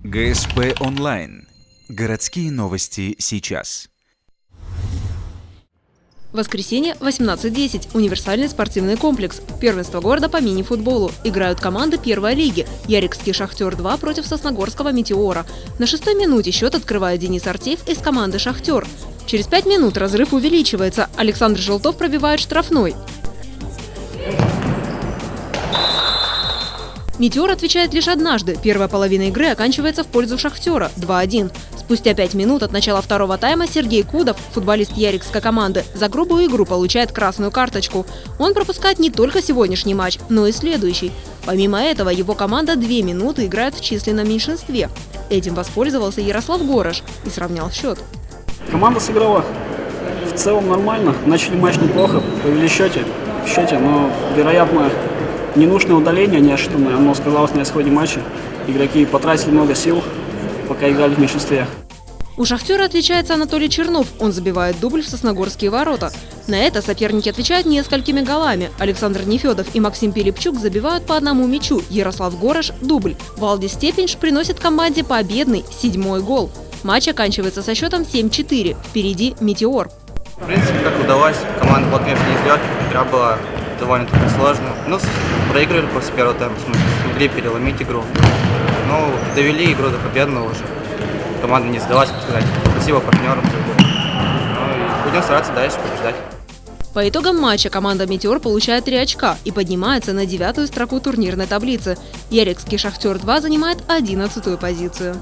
ГСП онлайн. Городские новости сейчас. Воскресенье, 18:10. Универсальный спортивный комплекс. Первенство города по мини-футболу. Играют команды первой лиги. Ярикский «Шахтер-2» против Сосногорского «Метеора». На 6-й минуте счет открывает Денис Артеев из команды «Шахтер». Через 5 минут разрыв увеличивается. Александр Желтов пробивает штрафной. «Метеор» отвечает лишь однажды. Первая половина игры оканчивается в пользу «Шахтера» 2-1. Спустя 5 минут от начала второго тайма Сергей Кудов, футболист ярикской команды, за грубую игру получает красную карточку. Он пропускает не только сегодняшний матч, но и следующий. Помимо этого, его команда 2 минуты играет в численном меньшинстве. Этим воспользовался Ярослав Горош и сравнял счет. Команда сыграла в целом нормально. Начали матч неплохо, повели в счете, но, вероятно, ненужное удаление, неожиданное, оно сказалось на исходе матча. Игроки потратили много сил, пока играли в меньшинстве. У «Шахтера» отличается Анатолий Чернов. Он забивает дубль в сосногорские ворота. На это соперники отвечают несколькими голами. Александр Нефедов и Максим Пилипчук забивают по одному мячу. Ярослав Горош – дубль. Валдис Степенш приносит команде победный 7-й гол. Матч оканчивается со счетом 7-4. Впереди «Метеор». В принципе, как удалось, команда была, конечно, не зря, игра была довольно-таки сложная. Проиграли после первого тайма, смогли переломить игру. Довели игру до победного уже. Команда не сдалась, так сказать. Спасибо партнерам за игру. Будем стараться дальше побеждать. По итогам матча команда «Метеор» получает 3 очка и поднимается на 9-ю строку турнирной таблицы. Ярикский «Шахтер-2» занимает 11-ю позицию.